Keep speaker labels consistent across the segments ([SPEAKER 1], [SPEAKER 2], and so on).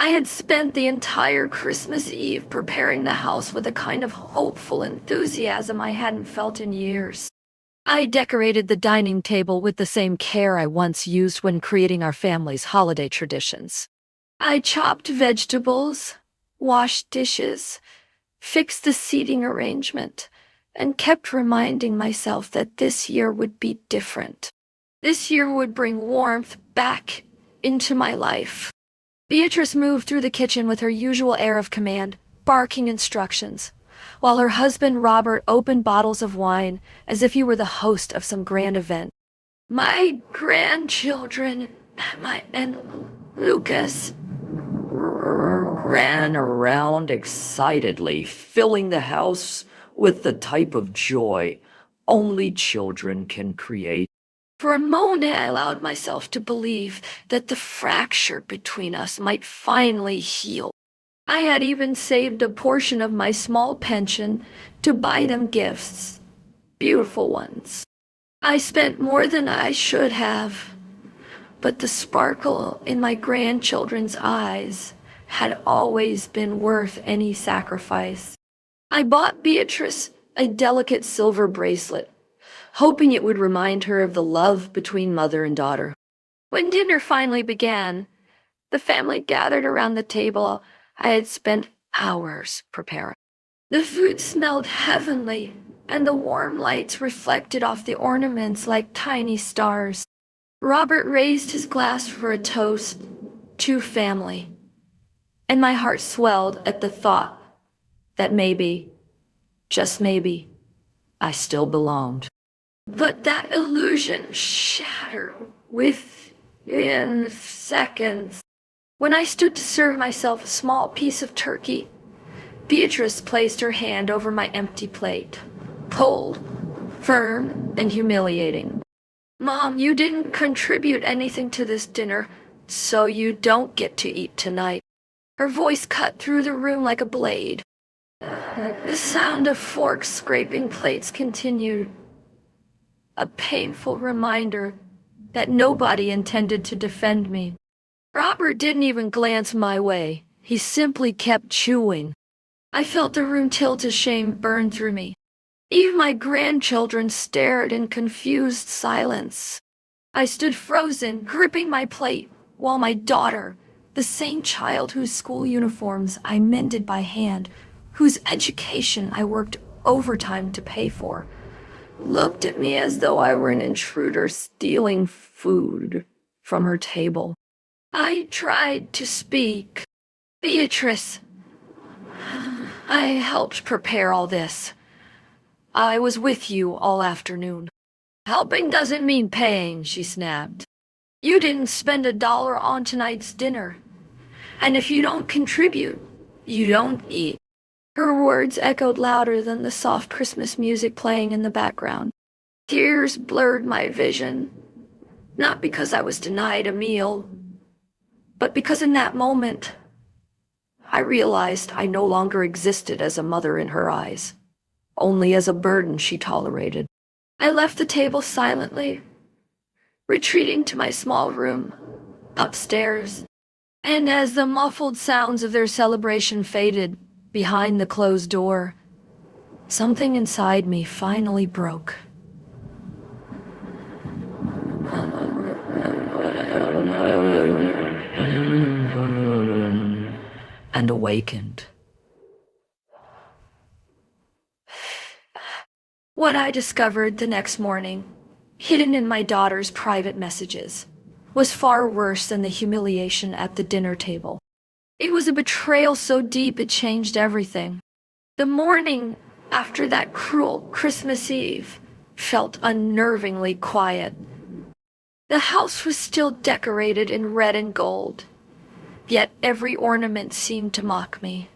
[SPEAKER 1] I had spent the entire Christmas Eve preparing the house with a kind of hopeful enthusiasm I hadn't felt in years. I decorated the dining table with the same care I once used when creating our family's holiday traditions. I chopped vegetables, washed dishes, fixed the seating arrangement, and kept reminding myself that this year would be different. This year would bring warmth back into my life. Beatrice moved through the kitchen with her usual air of command, barking instructions, while her husband Robert opened bottles of wine as if he were the host of some grand event. My grandchildren and Lucas ran around excitedly, filling the house with the type of joy only children can create. For a moment, I allowed myself to believe that the fracture between us might finally heal. I had even saved a portion of my small pension to buy them gifts, beautiful ones. I spent more than I should have, but the sparkle in my grandchildren's eyes had always been worth any sacrifice. I bought Beatrice a delicate silver bracelet, hoping it would remind her of the love between mother and daughter. When dinner finally began, the family gathered around the table I had spent hours preparing. The food smelled heavenly, and the warm lights reflected off the ornaments like tiny stars. Robert raised his glass for a toast to family, and my heart swelled at the thought that maybe, just maybe, I still belonged. But that illusion shattered within seconds. When I stood to serve myself a small piece of turkey, Beatrice placed her hand over my empty plate, cold, firm, and humiliating. "Mom, you didn't contribute anything to this dinner, so you don't get to eat tonight." Her voice cut through the room like a blade. The sound of forks scraping plates continued, a painful reminder that nobody intended to defend me. Robert didn't even glance my way. He simply kept chewing. I felt the room tilt as shame burned through me. Even my grandchildren stared in confused silence. I stood frozen, gripping my plate, while my daughter, the same child whose school uniforms I mended by hand, whose education I worked overtime to pay for, looked at me as though I were an intruder stealing food from her table. I tried to speak. "Beatrice, I helped prepare all this. I was with you all afternoon." "Helping doesn't mean paying," she snapped. "You didn't spend $1 on tonight's dinner. And if you don't contribute, you don't eat." Her words echoed louder than the soft Christmas music playing in the background. Tears blurred my vision, not because I was denied a meal, but because in that moment, I realized I no longer existed as a mother in her eyes, only as a burden she tolerated. I left the table silently, retreating to my small room upstairs. And as the muffled sounds of their celebration faded behind the closed door, something inside me finally broke. And awakened. What I discovered the next morning, hidden in my daughter's private messages, was far worse than the humiliation at the dinner table. It was a betrayal so deep it changed everything. The morning after that cruel Christmas Eve felt unnervingly quiet. The house was still decorated in red and gold, yet every ornament seemed to mock me.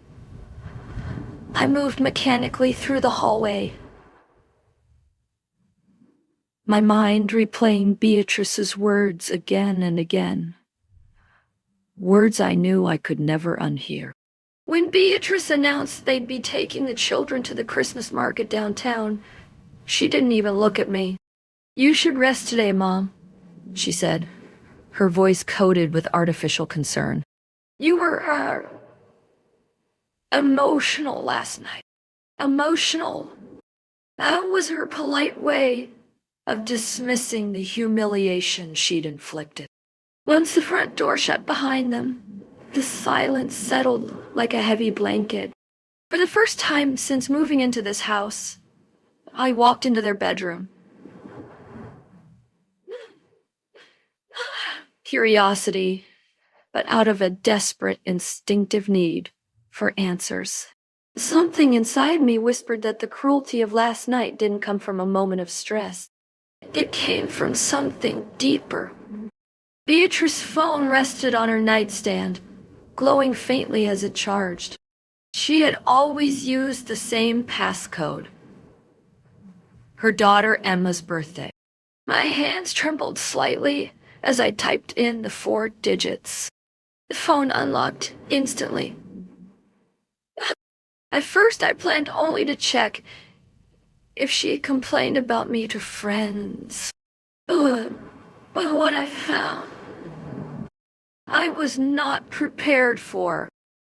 [SPEAKER 1] I moved mechanically through the hallway, my mind replaying Beatrice's words again and again. Words I knew I could never unhear. When Beatrice announced they'd be taking the children to the Christmas market downtown, she didn't even look at me. "You should rest today, Mom," she said, her voice coated with artificial concern. You were, emotional last night. Emotional. That was her polite way of dismissing the humiliation she'd inflicted. Once the front door shut behind them, the silence settled like a heavy blanket. For the first time since moving into this house, I walked into their bedroom. Curiosity, but out of a desperate, instinctive need for answers. Something inside me whispered that the cruelty of last night didn't come from a moment of stress. It came from something deeper. Beatrice's phone rested on her nightstand, glowing faintly as it charged. She had always used the same passcode. Her daughter Emma's birthday. My hands trembled slightly as I typed in the 4 digits. The phone unlocked instantly. At first, I planned only to check if she had complained about me to friends. But what I found, I was not prepared for.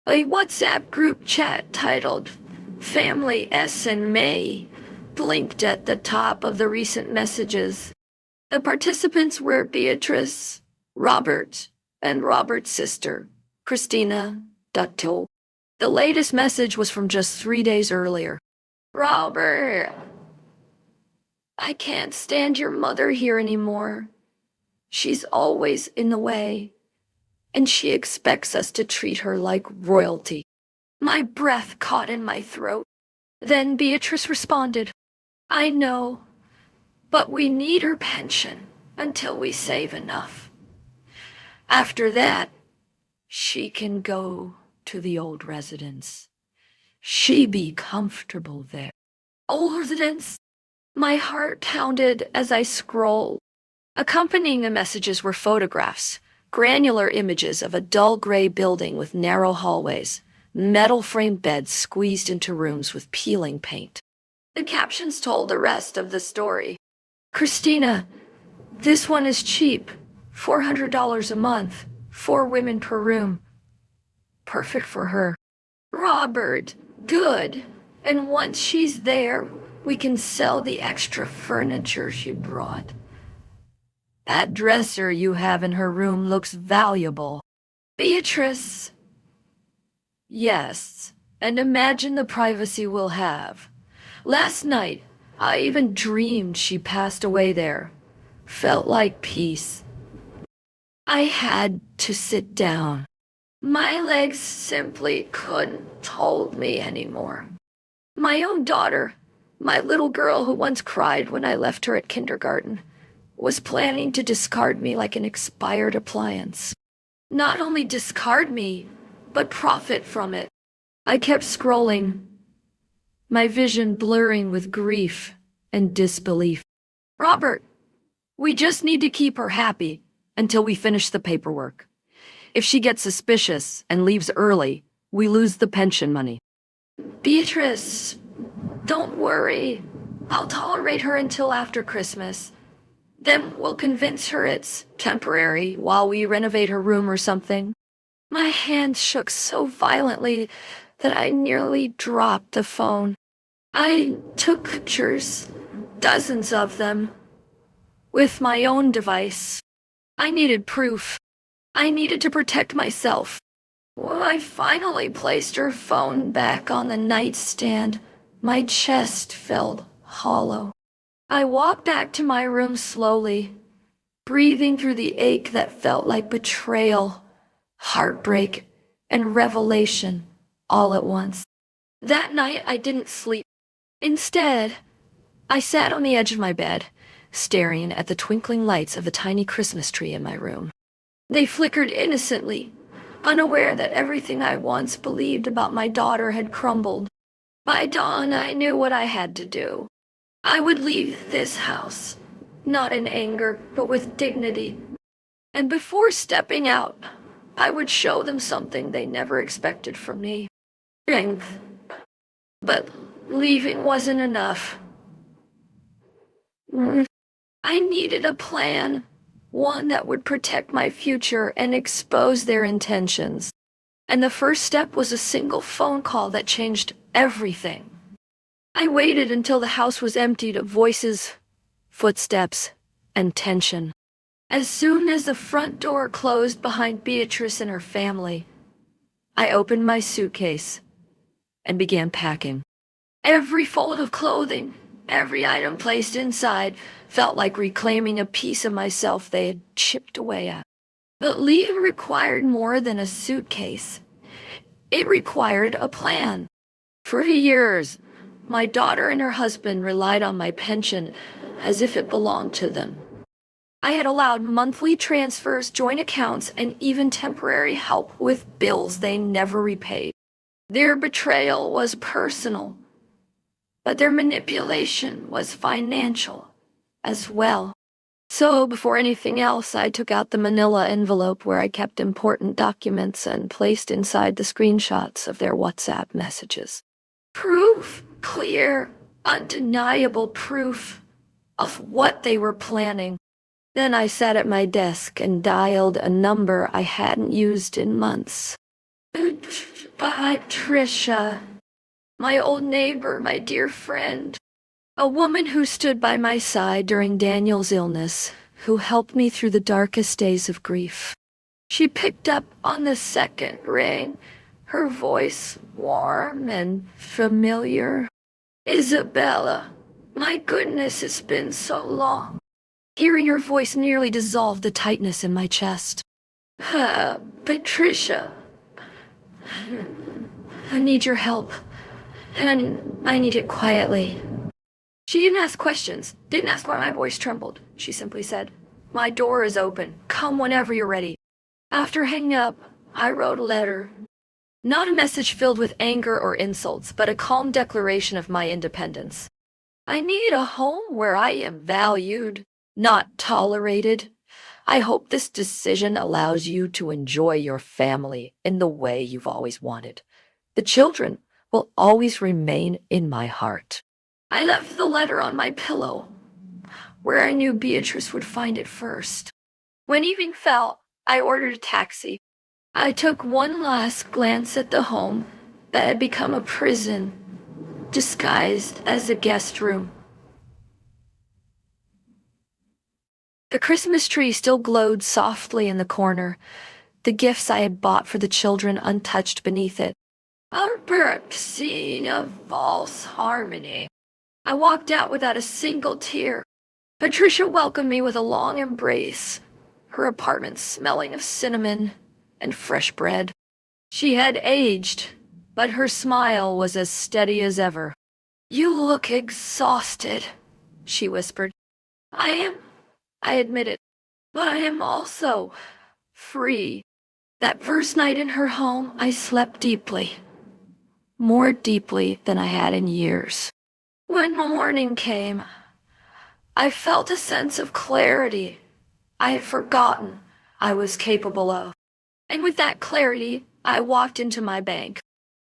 [SPEAKER 1] A WhatsApp group chat titled Family S and May blinked at the top of the recent messages. The participants were Beatrice, Robert, and Robert's sister, Christina Dutto. The latest message was from just 3 days earlier. Robert, I can't stand your mother here anymore. She's always in the way, and she expects us to treat her like royalty. My breath caught in my throat. Then Beatrice responded, I know, but we need her pension until we save enough. After that, she can go to the old residence. She be comfortable there. Old residence? My heart pounded as I scrolled. Accompanying the messages were photographs, granular images of a dull gray building with narrow hallways, metal frame beds squeezed into rooms with peeling paint. The captions told the rest of the story. Christina, this one is cheap. $400 a month. 4 women per room. Perfect for her. Robert, good. And once she's there, we can sell the extra furniture she brought. That dresser you have in her room looks valuable. Beatrice. Yes, and imagine the privacy we'll have. Last night, I even dreamed she passed away there. Felt like peace. I had to sit down. My legs simply couldn't hold me anymore. My own daughter, my little girl who once cried when I left her at kindergarten, was planning to discard me like an expired appliance. Not only discard me, but profit from it. I kept scrolling, my vision blurring with grief and disbelief. Robert, we just need to keep her happy until we finish the paperwork. If she gets suspicious and leaves early, we lose the pension money. Beatrice, don't worry. I'll tolerate her until after Christmas. Then we'll convince her it's temporary while we renovate her room or something. My hands shook so violently that I nearly dropped the phone. I took pictures, dozens of them, with my own device. I needed proof. I needed to protect myself. When I finally placed her phone back on the nightstand, my chest felt hollow. I walked back to my room slowly, breathing through the ache that felt like betrayal, heartbreak, and revelation all at once. That night, I didn't sleep. Instead, I sat on the edge of my bed, staring at the twinkling lights of the tiny Christmas tree in my room. They flickered innocently, unaware that everything I once believed about my daughter had crumbled. By dawn, I knew what I had to do. I would leave this house, not in anger, but with dignity. And before stepping out, I would show them something they never expected from me. Strength. But leaving wasn't enough. I needed a plan, one that would protect my future and expose their intentions. And the first step was a single phone call that changed everything. I waited until the house was emptied of voices, footsteps, and tension. As soon as the front door closed behind Beatrice and her family, I opened my suitcase and began packing. Every fold of clothing, every item placed inside, felt like reclaiming a piece of myself they had chipped away at. But leave required more than a suitcase. It required a plan. For years, my daughter and her husband relied on my pension as if it belonged to them. I had allowed monthly transfers, joint accounts, and even temporary help with bills they never repaid. Their betrayal was personal, but their manipulation was financial as well. So, before anything else, I took out the manila envelope where I kept important documents and placed inside the screenshots of their WhatsApp messages. Proof, clear, undeniable proof of what they were planning. Then I sat at my desk and dialed a number I hadn't used in months. Beatrice, my old neighbor, my dear friend. A woman who stood by my side during Daniel's illness, who helped me through the darkest days of grief. She picked up on the second ring, her voice warm and familiar. Isabella, my goodness, it's been so long. Hearing her voice nearly dissolved the tightness in my chest. Patricia, I need your help, and I need it quietly. She didn't ask questions, didn't ask why my voice trembled. She simply said, "My door is open. Come whenever you're ready." After hanging up, I wrote a letter. Not a message filled with anger or insults, but a calm declaration of my independence. I need a home where I am valued, not tolerated. I hope this decision allows you to enjoy your family in the way you've always wanted. The children will always remain in my heart. I left the letter on my pillow, where I knew Beatrice would find it first. When evening fell, I ordered a taxi. I took one last glance at the home that had become a prison, disguised as a guest room. The Christmas tree still glowed softly in the corner, the gifts I had bought for the children untouched beneath it. A perfect scene of false harmony. I walked out without a single tear. Patricia welcomed me with a long embrace, her apartment smelling of cinnamon and fresh bread. She had aged, but her smile was as steady as ever. "You look exhausted," she whispered. I admitted, but I am also free. That first night in her home, I slept deeply, more deeply than I had in years. When morning came, I felt a sense of clarity I had forgotten I was capable of. And with that clarity, I walked into my bank,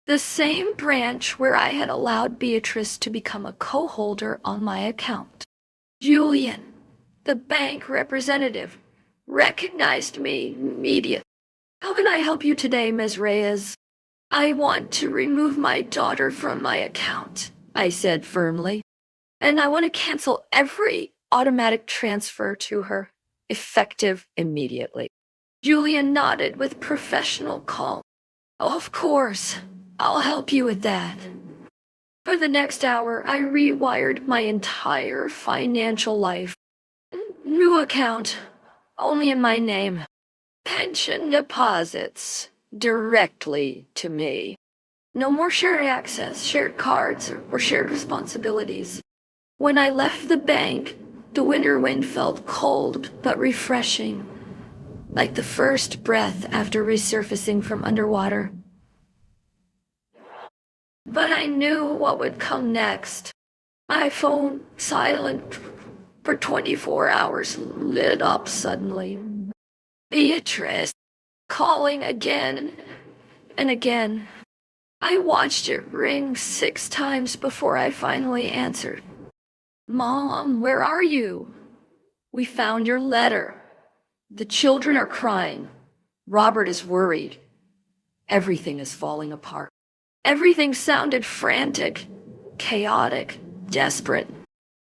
[SPEAKER 1] the same branch where I had allowed Beatrice to become a co-holder on my account. Julian, the bank representative, recognized me immediately. "How can I help you today, Ms. Reyes?" "I want to remove my daughter from my account," I said firmly. "And I want to cancel every automatic transfer to her, effective immediately." Julian nodded with professional calm. "Oh, of course, I'll help you with that." For the next hour, I rewired my entire financial life. New account, only in my name. Pension deposits, directly to me. No more shared access, shared cards, or shared responsibilities. When I left the bank, the winter wind felt cold but refreshing, like the first breath after resurfacing from underwater. But I knew what would come next. My phone, silent for 24 hours, lit up suddenly. Beatrice, calling again and again. I watched it ring 6 times before I finally answered. "Mom, where are you? We found your letter. The children are crying. Robert is worried. Everything is falling apart. Everything sounded frantic, chaotic, desperate,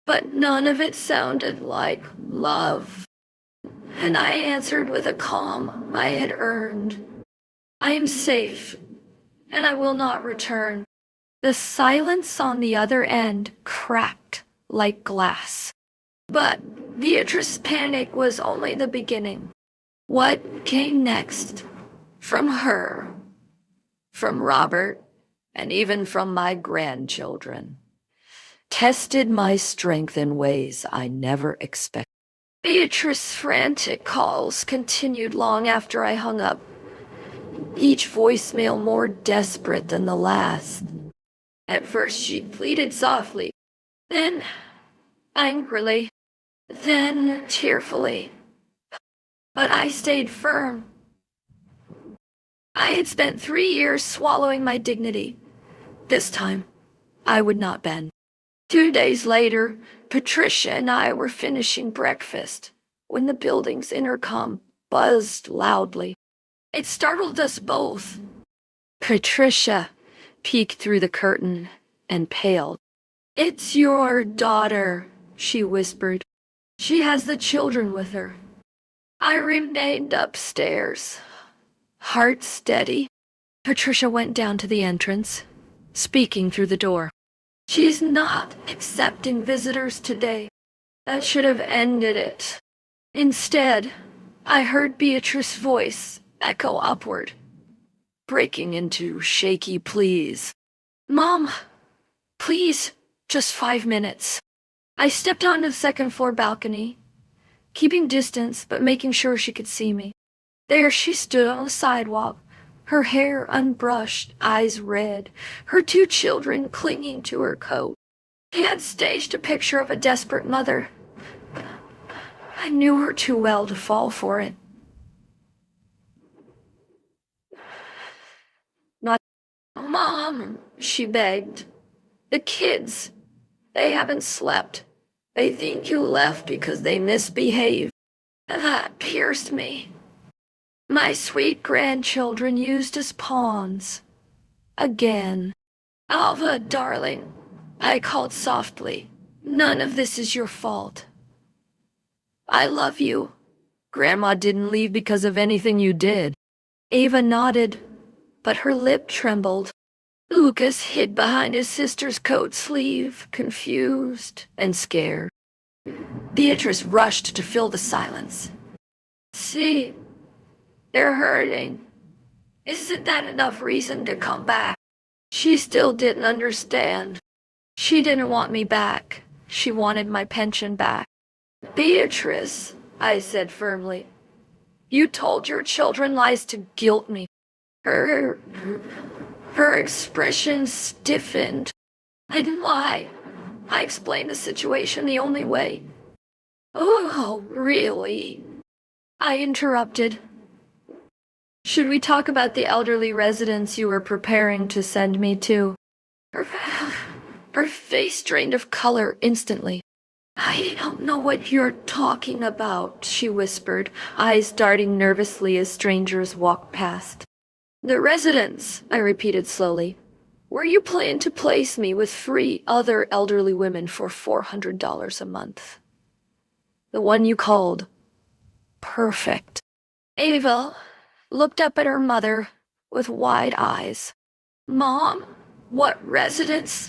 [SPEAKER 1] but none of it sounded like love. And I answered with a calm I had earned. I am safe, and I will not return. The silence on the other end cracked like glass. But Beatrice's panic was only the beginning. What came next? From her, from Robert, and even from my grandchildren, tested my strength in ways I never expected. Beatrice's frantic calls continued long after I hung up, each voicemail more desperate than the last. At first she pleaded softly, then angrily, then tearfully. But I stayed firm. I had spent 3 years swallowing my dignity. This time, I would not bend. 2 days later, Patricia and I were finishing breakfast when the building's intercom buzzed loudly. It startled us both. Patricia peeked through the curtain and paled. "It's your daughter," she whispered. "She has the children with her." I remained upstairs, heart steady. Patricia went down to the entrance, speaking through the door. "She's not accepting visitors today. That should have ended it." Instead, I heard Beatrice's voice echo upward, breaking into shaky pleas. "Mom, please, just 5 minutes." I stepped onto the second-floor balcony, keeping distance but making sure she could see me. There she stood on the sidewalk, her hair unbrushed, eyes red, her 2 children clinging to her coat. She had staged a picture of a desperate mother. I knew her too well to fall for it. "Not, Mom," she begged. "The kids, they haven't slept. They think you left because they misbehaved." That pierced me. My sweet grandchildren used as pawns. Again. "Alva, darling," I called softly. "None of this is your fault. I love you." "Grandma didn't leave because of anything you did." Ava nodded, but her lip trembled. Lucas hid behind his sister's coat sleeve, confused and scared. Beatrice rushed to fill the silence. "See, they're hurting. Isn't that enough reason to come back?" She still didn't understand. She didn't want me back. She wanted my pension back. "Beatrice," I said firmly, "you told your children lies to guilt me." Her expression stiffened. "I didn't lie. I explained the situation the only way." "Oh, really?" I interrupted. "Should we talk about the elderly residents you were preparing to send me to?" Her face drained of color instantly. "I don't know what you're talking about," she whispered, eyes darting nervously as strangers walked past. "The residents," I repeated slowly, "where you plan to place me with 3 other elderly women for $400 a month. The one you called perfect." Ava looked up at her mother with wide eyes. "Mom, what residents?"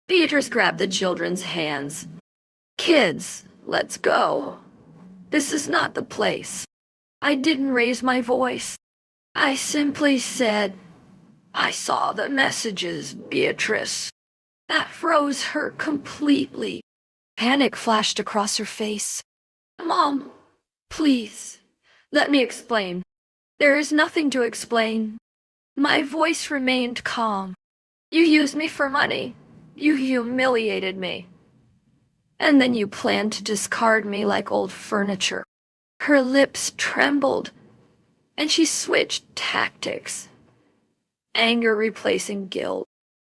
[SPEAKER 1] Beatrice grabbed the children's hands. "Kids, let's go. This is not the place." I didn't raise my voice. I simply said, "I saw the messages, Beatrice." That froze her completely. Panic flashed across her face. "Mom, please, let me explain." "There is nothing to explain." My voice remained calm. "You used me for money. You humiliated me. And then you planned to discard me like old furniture." Her lips trembled, and she switched tactics. Anger replacing guilt.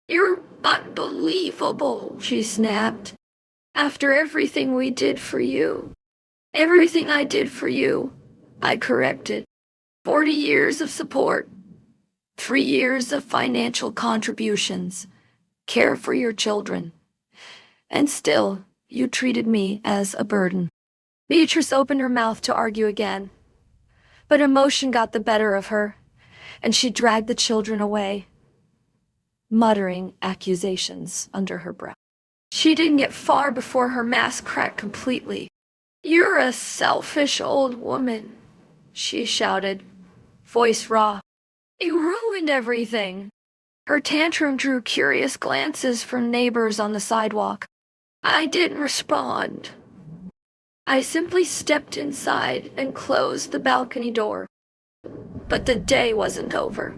[SPEAKER 1] "You're unbelievable," she snapped. "After everything we did for you." "Everything I did for you," I corrected. 40 years of support. 3 years of financial contributions, care for your children, and still you treated me as a burden." Beatrice opened her mouth to argue again, but emotion got the better of her, and she dragged the children away, muttering accusations under her breath. She didn't get far before her mask cracked completely. "You're a selfish old woman," she shouted, voice raw. "You ruined everything." Her tantrum drew curious glances from neighbors on the sidewalk. I didn't respond. I simply stepped inside and closed the balcony door. But the day wasn't over.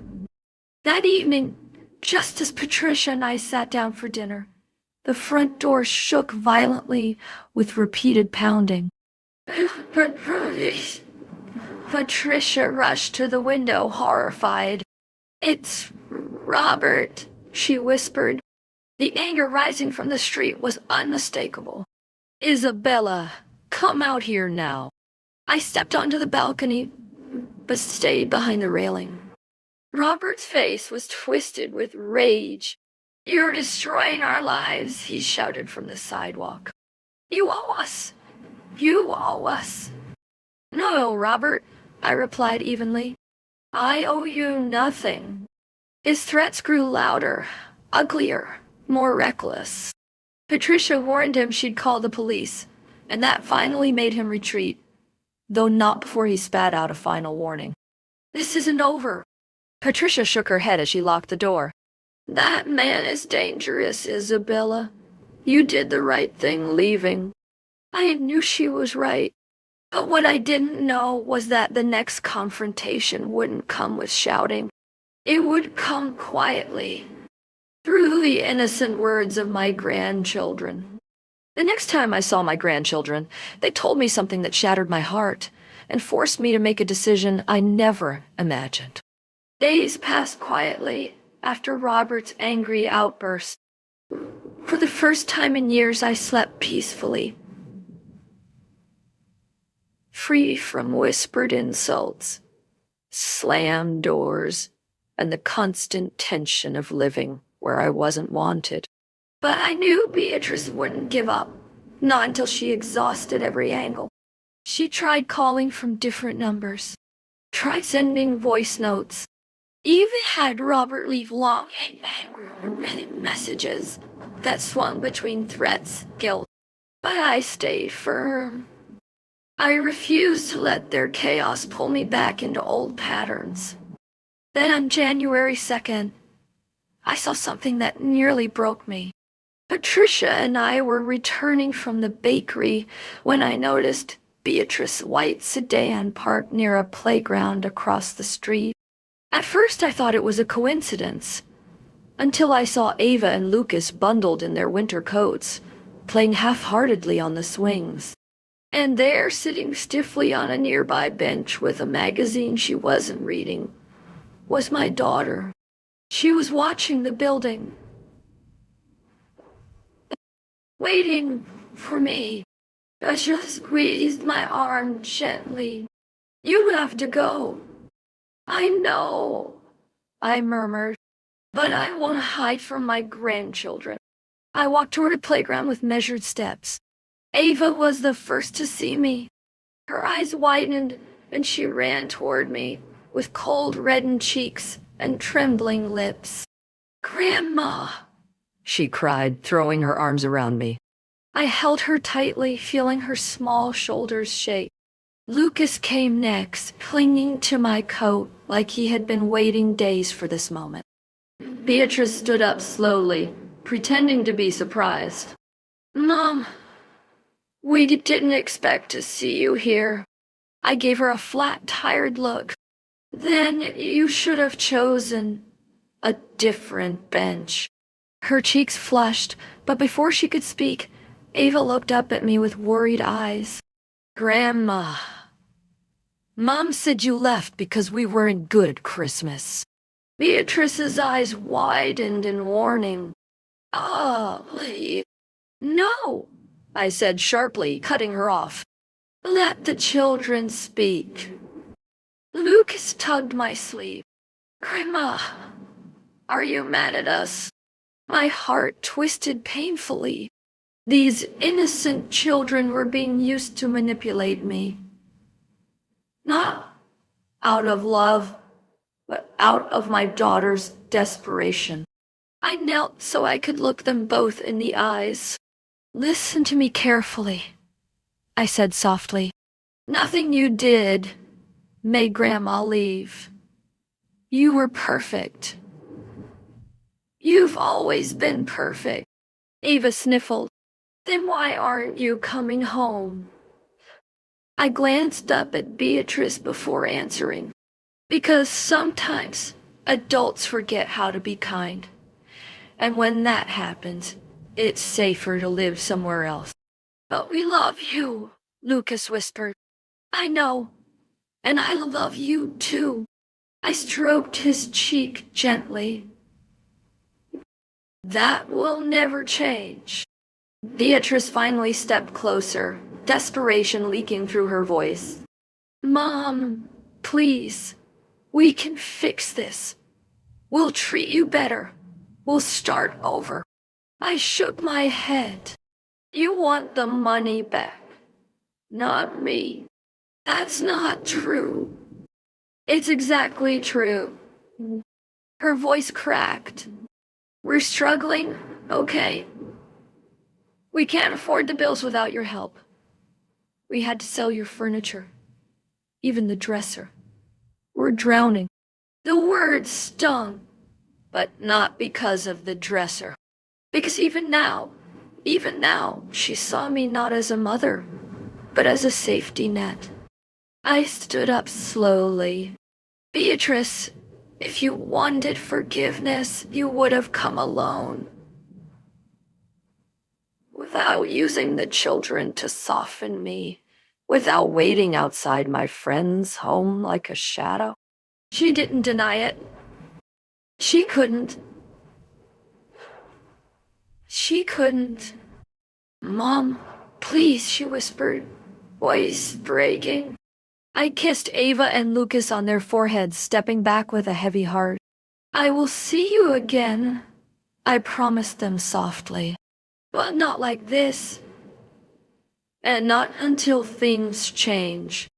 [SPEAKER 1] That evening, just as Patricia and I sat down for dinner, the front door shook violently with repeated pounding. Patricia rushed to the window, horrified. "It's Robert," she whispered. The anger rising from the street was unmistakable. "Isabella, come out here now." I stepped onto the balcony, but stayed behind the railing. Robert's face was twisted with rage. "You're destroying our lives," he shouted from the sidewalk. "You owe us. You owe us." "No, Robert," I replied evenly. "I owe you nothing." His threats grew louder, uglier, more reckless. Patricia warned him she'd call the police, and that finally made him retreat, though not before he spat out a final warning. "This isn't over." Patricia shook her head as she locked the door. "That man is dangerous, Isabella. You did the right thing leaving." I knew she was right, but what I didn't know was that the next confrontation wouldn't come with shouting. It would come quietly, through the innocent words of my grandchildren. The next time I saw my grandchildren, they told me something that shattered my heart and forced me to make a decision I never imagined. Days passed quietly after Robert's angry outburst. For the first time in years, I slept peacefully, free from whispered insults, slammed doors, and the constant tension of living where I wasn't wanted. But I knew Beatrice wouldn't give up, not until she exhausted every angle. She tried calling from different numbers, tried sending voice notes, even had Robert leave long handwritten messages that swung between threats, guilt. But I stayed firm. I refused to let their chaos pull me back into old patterns. Then on January 2nd, I saw something that nearly broke me. Patricia and I were returning from the bakery when I noticed Beatrice's white sedan parked near a playground across the street. At first I thought it was a coincidence, until I saw Ava and Lucas bundled in their winter coats, playing half-heartedly on the swings. And there, sitting stiffly on a nearby bench with a magazine she wasn't reading, was my daughter. She was watching the building, waiting for me. I just squeezed my arm gently. "You have to go." "I know," I murmured, "but I won't hide from my grandchildren." I walked toward the playground with measured steps. Ava was the first to see me. Her eyes widened, and she ran toward me with cold, reddened cheeks and trembling lips. "Grandma," she cried, throwing her arms around me. I held her tightly, feeling her small shoulders shake. Lucas came next, clinging to my coat like he had been waiting days for this moment. Beatrice stood up slowly, pretending to be surprised. "Mom, we didn't expect to see you here." I gave her a flat, tired look. "Then you should have chosen a different bench." Her cheeks flushed, but before she could speak, Ava looked up at me with worried eyes. "Grandma, Mom said you left because we weren't good Christmas." Beatrice's eyes widened in warning. "Oh, please." "No," I said sharply, cutting her off. "Let the children speak." Lucas tugged my sleeve. Grandma, are you mad at us? My heart twisted painfully. These innocent children were being used to manipulate me. Not out of love, but out of my daughter's desperation. I knelt so I could look them both in the eyes. Listen to me carefully, I said softly. Nothing you did made Grandma leave. You were perfect. You've always been perfect. Eva sniffled. Then why aren't you coming home? I glanced up at Beatrice before answering. Because sometimes adults forget how to be kind. And when that happens, it's safer to live somewhere else. But we love you, Lucas whispered. I know. And I love you too. I stroked his cheek gently. That will never change. Beatrice finally stepped closer, desperation leaking through her voice. Mom, please, we can fix this. We'll treat you better. We'll start over. I shook my head. You want the money back, not me. That's not true. It's exactly true. Her voice cracked. We're struggling, okay. We can't afford the bills without your help. We had to sell your furniture, even the dresser. We're drowning. The words stung, but not because of the dresser. Because even now, she saw me not as a mother, but as a safety net. I stood up slowly. Beatrice, if you wanted forgiveness, you would have come alone. Without using the children to soften me, without waiting outside my friend's home like a shadow. She didn't deny it. She couldn't. Mom, please, she whispered, voice breaking. I kissed Ava and Lucas on their foreheads, stepping back with a heavy heart. I will see you again, I promised them softly. But not like this. And not until things change.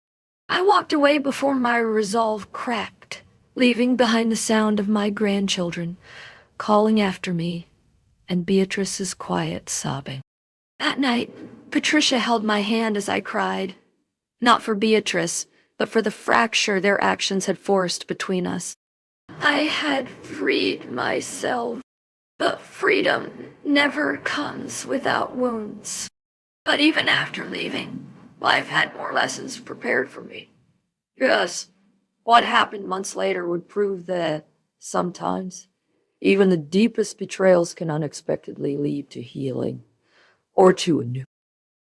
[SPEAKER 1] I walked away before my resolve cracked, leaving behind the sound of my grandchildren calling after me and Beatrice's quiet sobbing. That night, Patricia held my hand as I cried. Not for Beatrice, but for the fracture their actions had forced between us. I had freed myself, but freedom never comes without wounds. But even after leaving, life had more lessons prepared for me. Yes, what happened months later would prove that, sometimes, even the deepest betrayals can unexpectedly lead to healing, or to a new